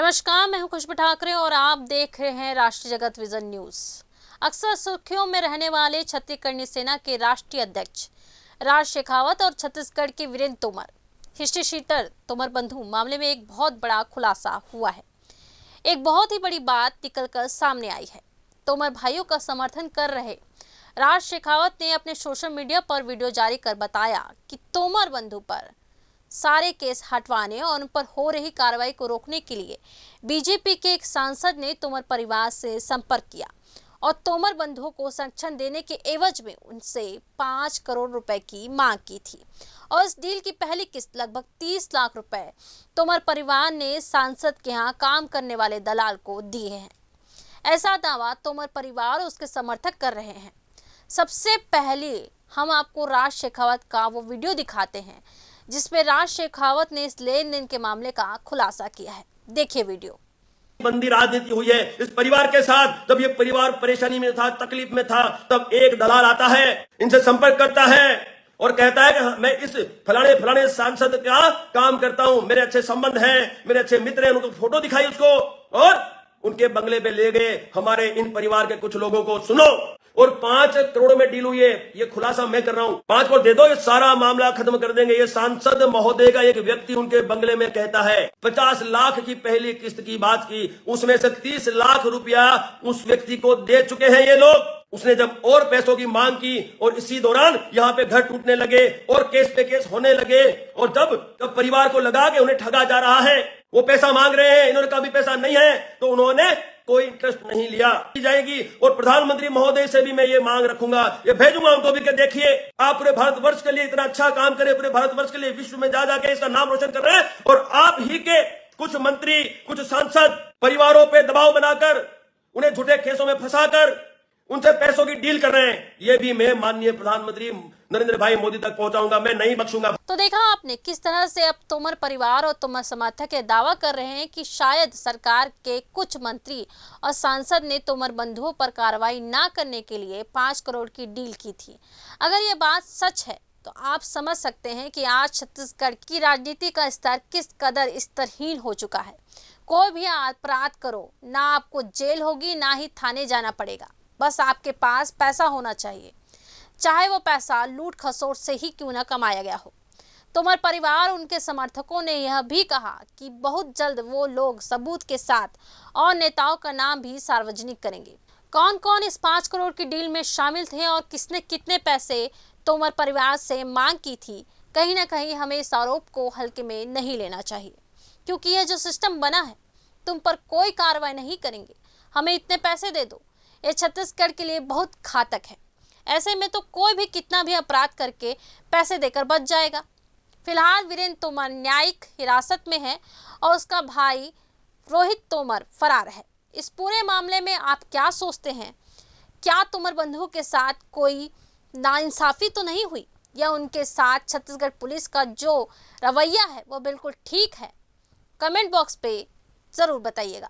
नमस्कार, मैं हूं खुशबू ठाकरे और आप देख रहे हैं राष्ट्रीय जगत विजन न्यूज। अक्सर सुर्खियों में रहने वाले छत्तीसगढ़ सेना के राष्ट्रीय अध्यक्ष राज शेखावत और छत्तीसगढ़ के वीरेंद्र तोमर हिस्ट्री शीटर तोमर बंधु मामले में एक बहुत बड़ा खुलासा हुआ है। एक बहुत ही बड़ी बात निकलकर सामने आई है। तोमर भाइयों का समर्थन कर रहे राज शेखावत ने अपने सोशल मीडिया पर वीडियो जारी कर बताया कि तोमर बंधु पर सारे केस हटवाने और उन पर हो रही कार्रवाई को रोकने के लिए बीजेपी के एक सांसद ने तोमर परिवार से संपर्क किया और तोमर बंधुओं को संरक्षण देने के एवज में उनसे 5 करोड़ रुपए की मांग की थी और इस डील की पहली किस्त लगभग 30 लाख रुपए तोमर परिवार ने सांसद के यहाँ काम करने वाले दलाल को दिए हैं। ऐसा दावा तोमर परिवार और उसके समर्थक कर रहे हैं। सबसे पहले हम आपको राज शेखावत का वो वीडियो दिखाते हैं जिसमें राज शेखावत ने इस लेन देन के मामले का खुलासा किया है। देखिए वीडियो। बंदी राजनीति हुई है इस परिवार के साथ। जब ये परिवार परेशानी में था, तकलीफ में था, तब एक दलाल आता है, इनसे संपर्क करता है और कहता है कि मैं इस फलाने फलाने सांसद का काम करता हूं, मेरे अच्छे संबंध हैं, मेरे अच्छे मित्र हैं। उनको फोटो दिखाई उसको और उनके बंगले पे ले गए। हमारे इन परिवार के कुछ लोगों को सुनो और 5 करोड़ में डील हुई है। ये खुलासा मैं कर रहा हूं। 5 करोड़ दे दो, ये सारा मामला खत्म कर देंगे। ये सांसद महोदय का एक व्यक्ति उनके बंगले में कहता है 50 लाख की पहली किस्त की बात की, उसमें से 30 लाख रुपया उस व्यक्ति को दे चुके हैं ये लोग। उसने जब और पैसों की मांग की और इसी दौरान यहाँ पे घर टूटने लगे और केस पे केस होने लगे और जब परिवार को लगा कि उन्हें ठगा जा रहा है, वो पैसा मांग रहे हैं, इन्होंने कभी पैसा नहीं है, तो उन्होंने कोई इंटरेस्ट नहीं लिया जाएगी। और प्रधानमंत्री महोदय से भी मैं ये मांग रखूंगा, ये भेजूंगा उनको भी कि देखिए आप पूरे भारतवर्ष के लिए इतना अच्छा काम करें, पूरे भारतवर्ष के लिए विश्व में जा जाके इसका नाम रोशन कर रहे हैं और आप ही के कुछ मंत्री, कुछ सांसद परिवारों पे दबाव बनाकर उन्हें झूठे केसों में फंसाकर उनसे पैसों की डील कर रहे हैं। ये भी मैं माननीय प्रधानमंत्री नरेंद्र भाई मोदी तक पहुंचाऊंगा, मैं नहीं बख्शूंगा। तो देखा आपने किस तरह से अब तोमर परिवार और तोमर समर्थक दावा कर रहे हैं कि शायद सरकार के कुछ मंत्री और सांसद ने तोमर बंधुओं पर कार्रवाई ना करने के लिए 5 करोड़ की डील की थी। अगर ये बात सच है तो आप समझ सकते हैं कि आज छत्तीसगढ़ की राजनीति का स्तर किस कदर स्तरहीन हो चुका है। कोई भी अपराध करो, ना आपको जेल होगी ना ही थाने जाना पड़ेगा, बस आपके पास पैसा होना चाहिए, चाहे वो पैसा लूट खसोट से ही क्यों ना कमाया गया हो। तोमर परिवार उनके समर्थकों ने यह भी कहा कि बहुत जल्द वो लोग सबूत के साथ और नेताओं का नाम भी सार्वजनिक करेंगे। कौन कौन इस 5 करोड़ की डील में शामिल थे और किसने कितने पैसे तोमर परिवार से मांग की थी, कहीं ना कहीं हमें इस आरोप को हल्के में नहीं लेना चाहिए, क्योंकि यह जो सिस्टम बना है, तुम पर कोई कार्रवाई नहीं करेंगे, हमें इतने पैसे दे दो, ये छत्तीसगढ़ के लिए बहुत घातक है। ऐसे में तो कोई भी कितना भी अपराध करके पैसे देकर बच जाएगा। फिलहाल वीरेंद्र तोमर न्यायिक हिरासत में है और उसका भाई रोहित तोमर फरार है। इस पूरे मामले में आप क्या सोचते हैं? क्या तोमर बंधुओं के साथ कोई नाइंसाफी तो नहीं हुई, या उनके साथ छत्तीसगढ़ पुलिस का जो रवैया है वो बिल्कुल ठीक है? कमेंट बॉक्स पे ज़रूर बताइएगा।